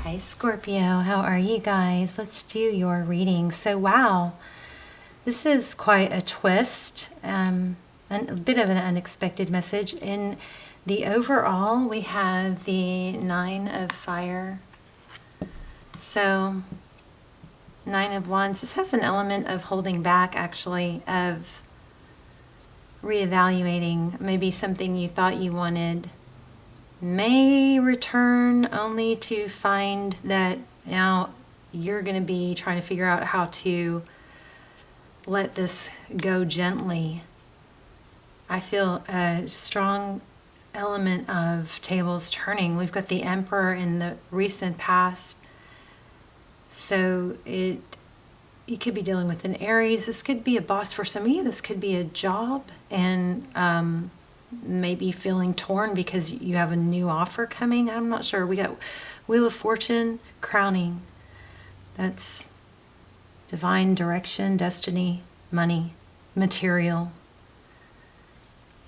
Hi Scorpio, how are you guys? Let's do your reading. So wow, this is quite a twist, and a bit of an unexpected message. In the overall, we have the Nine of Fire. So, Nine of Wands. This has an element of holding back, actually, of reevaluating maybe something you thought you wanted may return only to find that now you're going to be trying to figure out how to let this go gently. I feel a strong element of tables turning. We've got the Emperor in the recent past. So you could be dealing with an Aries. This could be a boss for some of you. This could be a job, and maybe feeling torn because you have a new offer coming. I'm not sure. We got Wheel of Fortune, crowning. That's divine direction, destiny, money, material.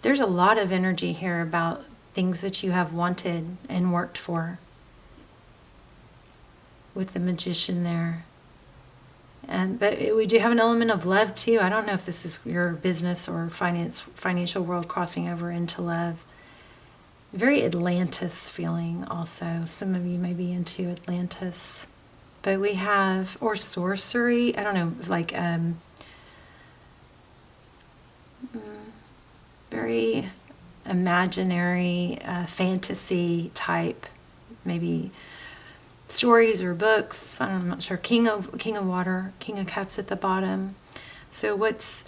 There's a lot of energy here about things that you have wanted and worked for. With the Magician there. But we do have an element of love too. I don't know if this is your business or financial world crossing over into love. Very Atlantis feeling also. Some of you may be into Atlantis. But we have, or sorcery, I don't know, like very imaginary, fantasy type, maybe stories or books. I'm not sure. King of Water, King of Cups at the bottom. So what's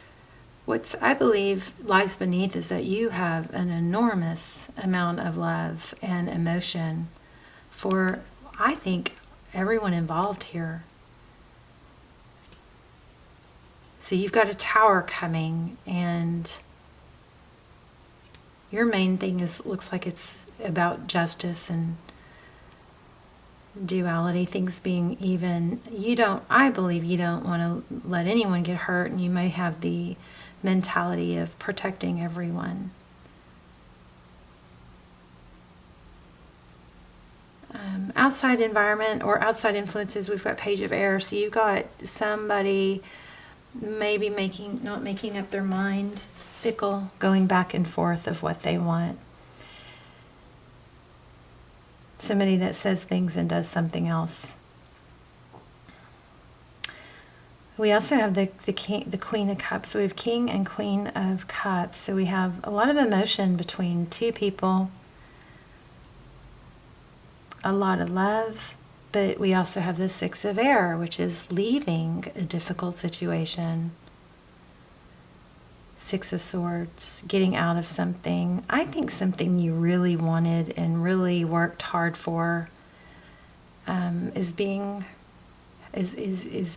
I believe lies beneath is that you have an enormous amount of love and emotion for, I think, everyone involved here. So you've got a Tower coming, and your main thing looks like it's about justice and duality, things being even. I believe you don't want to let anyone get hurt, and you may have the mentality of protecting everyone. Outside environment or outside influences, we've got Page of Air. So you've got somebody maybe not making up their mind, fickle, going back and forth of what they want. Somebody that says things and does something else. We also have the Queen of Cups. So we have King and Queen of Cups. So we have a lot of emotion between two people. A lot of love. But we also have the Six of Air, which is leaving a difficult situation. Six of Swords, getting out of something. I think something you really wanted and really worked hard for is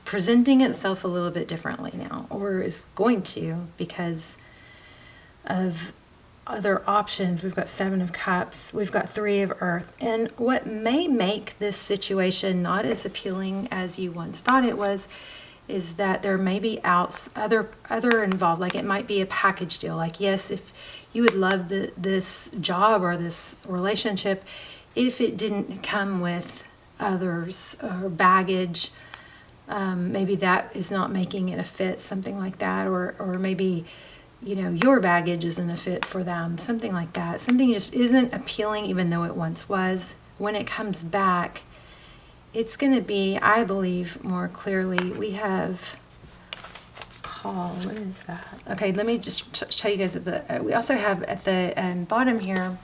presenting itself a little bit differently now, or is going to, because of other options. We've got Seven of Cups, we've got Three of Earth, and what may make this situation not as appealing as you once thought it was is that there may be other involved. Like it might be a package deal. Like, yes, if you would love this job or this relationship, if it didn't come with others or baggage, maybe that is not making it a fit, something like that, or maybe your baggage isn't a fit for them, something like that. Something just isn't appealing even though it once was. When it comes back, it's going to be, I believe, more clearly. We have call. What is that? Okay, let me just show you guys we also have at the bottom here,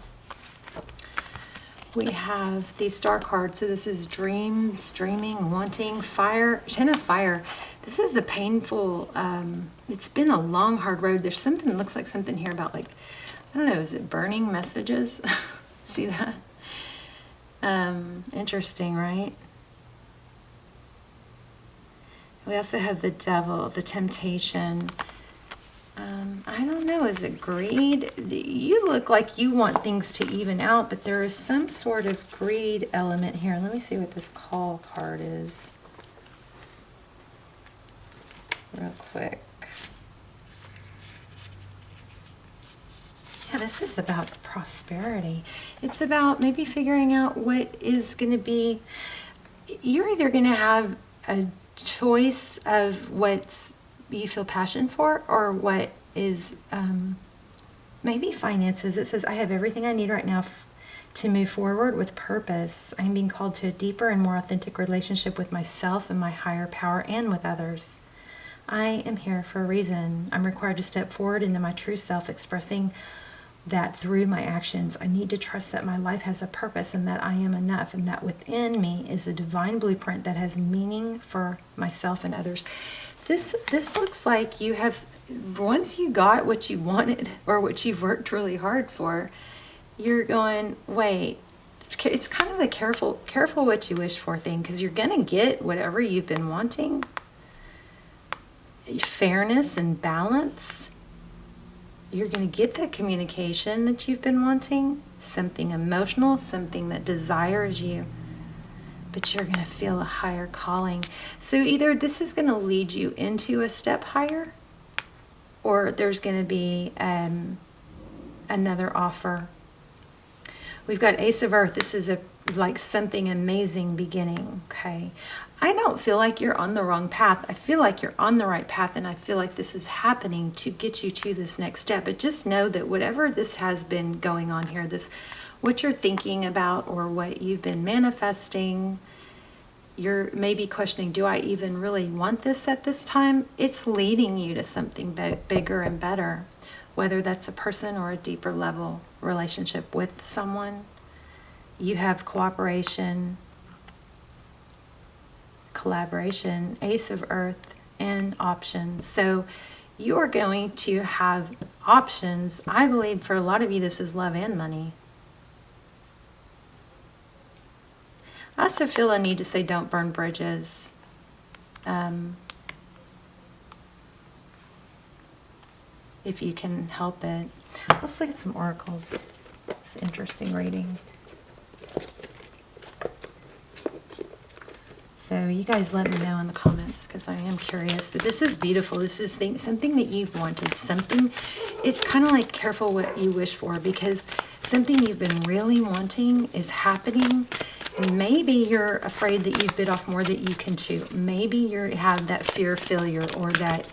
we have the Star card. So this is dreams, dreaming, wanting, fire, Ten of Fire. This is a painful, it's been a long, hard road. There's something that looks like something here about, like, I don't know, is it burning messages? See that? Interesting, right? We also have the Devil, the temptation. I don't know, is it greed? You look like you want things to even out, but there is some sort of greed element here. Let me see what this call card is real quick. Yeah, this is about prosperity. It's about maybe figuring out what is going to be you're either going to have a choice of what you feel passion for, or what is maybe finances. It says, I have everything I need right now to move forward with purpose. I am being called to a deeper and more authentic relationship with myself and my higher power and with others. I am here for a reason. I'm required to step forward into my true self, expressing that through my actions. I need to trust that my life has a purpose and that I am enough, and that within me is a divine blueprint that has meaning for myself and others. This looks like you have, once you got what you wanted or what you've worked really hard for, you're going, wait, it's kind of a careful what you wish for thing, because you're going to get whatever you've been wanting. Fairness and balance. You're going to get that communication that you've been wanting, something emotional, something that desires you, but you're going to feel a higher calling. So either this is going to lead you into a step higher, or there's going to be another offer. We've got Ace of Earth. This is like something amazing beginning, okay? I don't feel like you're on the wrong path. I feel like you're on the right path, and I feel like this is happening to get you to this next step. But just know that whatever this has been going on here, what you're thinking about or what you've been manifesting, you're maybe questioning, do I even really want this at this time? It's leading you to something bigger and better, whether that's a person or a deeper level relationship with someone. You have cooperation, collaboration, Ace of Earth, and options. So you are going to have options. I believe for a lot of you this is love and money. I also feel a need to say don't burn bridges. If you can help it. Let's look at some oracles. It's an interesting reading. So you guys let me know in the comments, because I am curious. But this is beautiful. This is something that you've wanted. Something, it's kind of like careful what you wish for, because something you've been really wanting is happening. Maybe you're afraid that you've bit off more that you can chew. Maybe you have that fear of failure, or that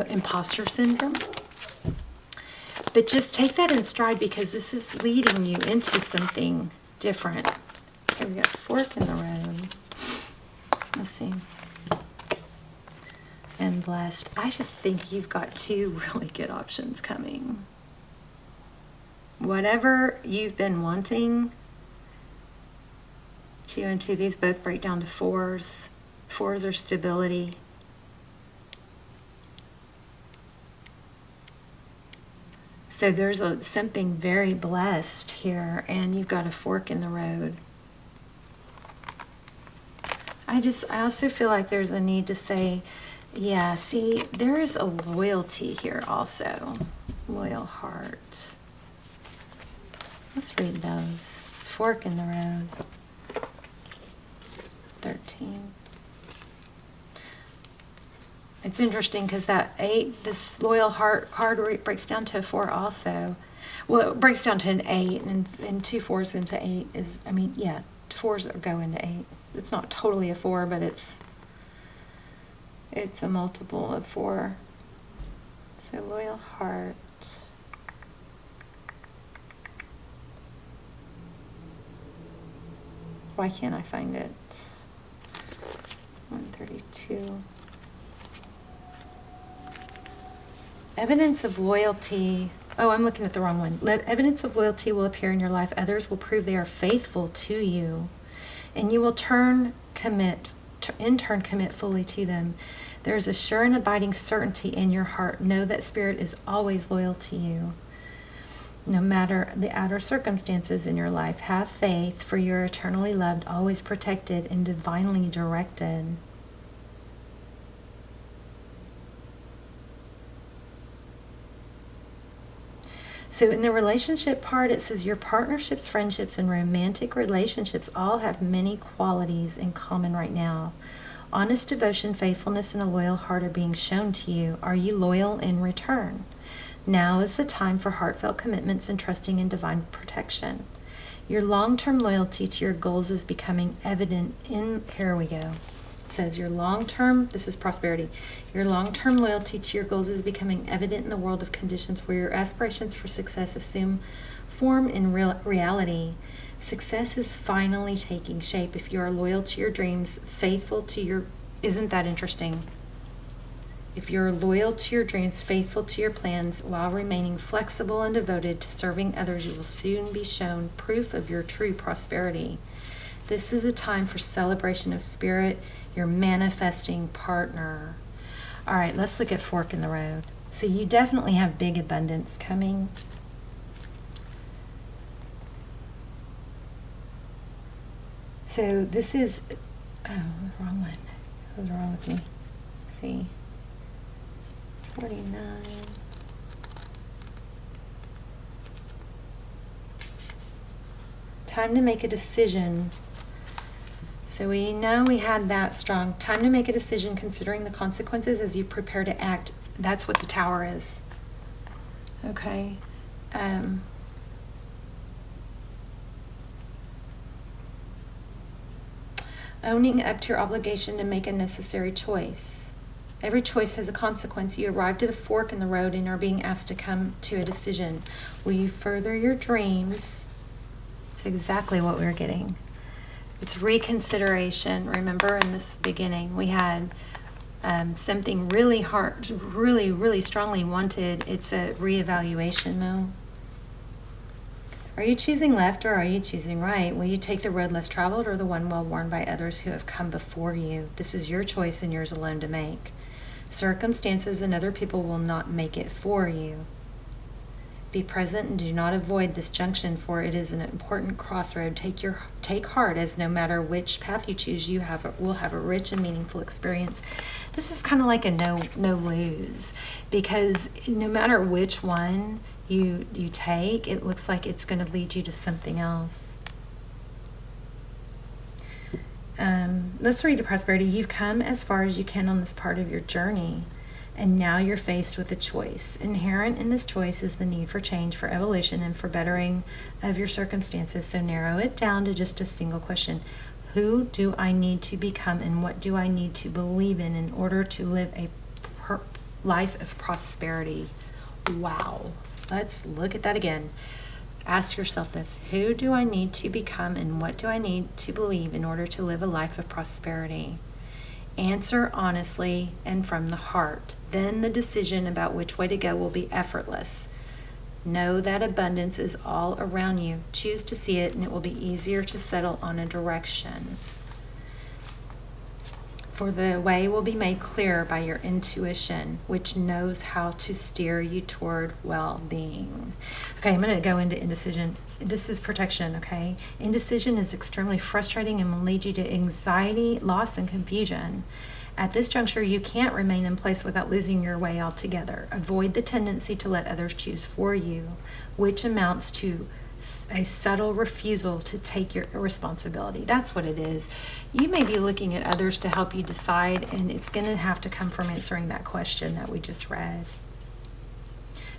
imposter syndrome. But just take that in stride, because this is leading you into something different. Okay, we got fork in the road. Let's see. And blessed. I just think you've got two really good options coming. Whatever you've been wanting, 2 and 2, these both break down to 4s. 4s are stability. So there's something very blessed here, and you've got a fork in the road. I also feel like there's a need to say, yeah, see, there is a loyalty here also. Loyal heart. Let's read those. Fork in the road. 13. It's interesting because that 8, this loyal heart card breaks down to a 4 also. Well, it breaks down to an 8, and 2 4s into 8 is, I mean, yeah, 4s go into 8. It's not totally a 4, but it's a multiple of 4. So loyal heart. Why can't I find it? 132. Evidence of loyalty. Oh, I'm looking at the wrong one. Evidence of loyalty will appear in your life. Others will prove they are faithful to you, and you will in turn commit fully to them. There is a sure and abiding certainty in your heart. Know that Spirit is always loyal to you, no matter the outer circumstances in your life. Have faith, for you are eternally loved, always protected, and divinely directed. So in the relationship part, it says your partnerships, friendships, and romantic relationships all have many qualities in common right now. Honest devotion, faithfulness, and a loyal heart are being shown to you. Are you loyal in return? Now is the time for heartfelt commitments and trusting in divine protection. Your long-term loyalty to your goals is becoming evident in, here we go. It says your long-term, this is prosperity, your long-term loyalty to your goals is becoming evident in the world of conditions where your aspirations for success assume form in reality. Success is finally taking shape if you are loyal to your dreams, faithful to your, isn't that interesting? If you're loyal to your dreams, faithful to your plans, while remaining flexible and devoted to serving others, you will soon be shown proof of your true prosperity. This is a time for celebration of spirit, your manifesting partner. All right, let's look at fork in the road. So you definitely have big abundance coming. So this is, oh, wrong one. What was wrong with me? Let's see. 49. Time to make a decision. So we know we had that strong. Time to make a decision considering the consequences as you prepare to act. That's what the Tower is. Okay. Owning up to your obligation to make a necessary choice. Every choice has a consequence. You arrived at a fork in the road and are being asked to come to a decision. Will you further your dreams? It's exactly what we're getting. It's reconsideration. Remember in this beginning, we had something really hard, really, really strongly wanted. It's a reevaluation though. Are you choosing left or are you choosing right? Will you take the road less traveled or the one well worn by others who have come before you? This is your choice and yours alone to make. Circumstances and other people will not make it for you. Be present and do not avoid this junction, for it is an important crossroad. Take heart, as no matter which path you choose, you will have a rich and meaningful experience. This is kind of like a no lose, because no matter which one you take, it looks like it's going to lead you to something else. Let's read to prosperity. You've come as far as you can on this part of your journey, and now you're faced with a choice. Inherent in this choice is the need for change, for evolution, and for bettering of your circumstances. So narrow it down to just a single question. Who do I need to become, and what do I need to believe in order to live a life of prosperity? Wow. Let's look at that again. Ask yourself this. Who do I need to become, and what do I need to believe in order to live a life of prosperity? Answer honestly and from the heart. Then the decision about which way to go will be effortless. Know that abundance is all around you. Choose to see it, and it will be easier to settle on a direction. For the way will be made clearer by your intuition, which knows how to steer you toward well-being. Okay, I'm going to go into indecision. This is protection, okay? Indecision is extremely frustrating and will lead you to anxiety, loss, and confusion. At this juncture, you can't remain in place without losing your way altogether. Avoid the tendency to let others choose for you, which amounts to a subtle refusal to take your responsibility. That's what it is. You may be looking at others to help you decide, and it's going to have to come from answering that question that we just read.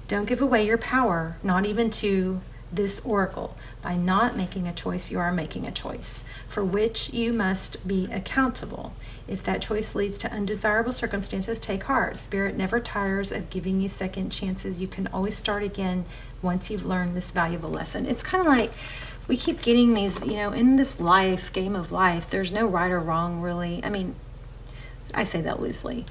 Don't give away your power, not even to this oracle. By not making a choice, you are making a choice for which you must be accountable. If that choice leads to undesirable circumstances, take heart. Spirit never tires of giving you second chances. You can always start again once you've learned this valuable lesson. It's kind of like we keep getting these, in this game of life, there's no right or wrong really. I mean, I say that loosely.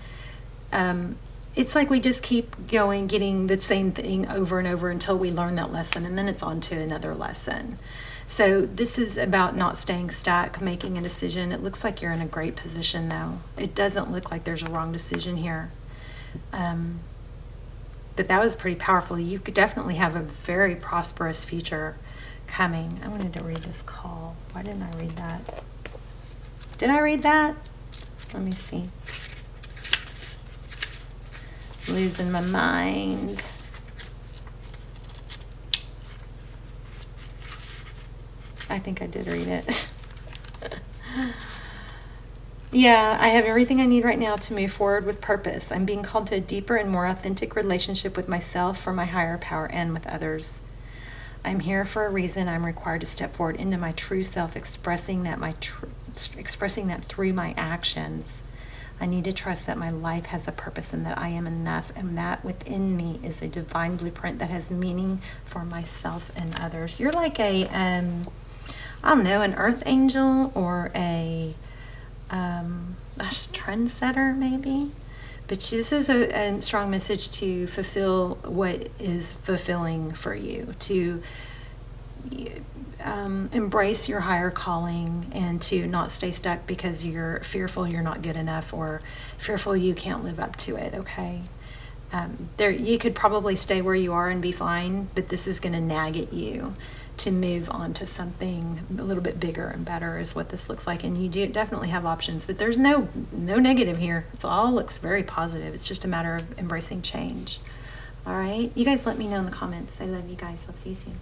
It's like we just keep going, getting the same thing over and over until we learn that lesson, and then it's on to another lesson. So this is about not staying stuck, making a decision. It looks like you're in a great position, though. It doesn't look like there's a wrong decision here. But that was pretty powerful. You could definitely have a very prosperous future coming. I wanted to read this call. Why didn't I read that? Did I read that? Let me see. Losing my mind. I think I did read it. Yeah, I have everything I need right now to move forward with purpose. I'm being called to a deeper and more authentic relationship with myself, for my higher power, and with others. I'm here for a reason. I'm required to step forward into my true self, expressing that through my actions. I need to trust that my life has a purpose and that I am enough, and that within me is a divine blueprint that has meaning for myself and others. You're like a, I don't know, an earth angel or a trendsetter maybe. But this is a strong message to fulfill what is fulfilling for you, to embrace your higher calling, and to not stay stuck because you're fearful you're not good enough, or fearful you can't live up to it, okay? You could probably stay where you are and be fine, but this is going to nag at you to move on to something a little bit bigger and better is what this looks like. And you do definitely have options, but there's no negative here. It all looks very positive. It's just a matter of embracing change. All right, you guys let me know in the comments. I love you guys. I'll see you soon.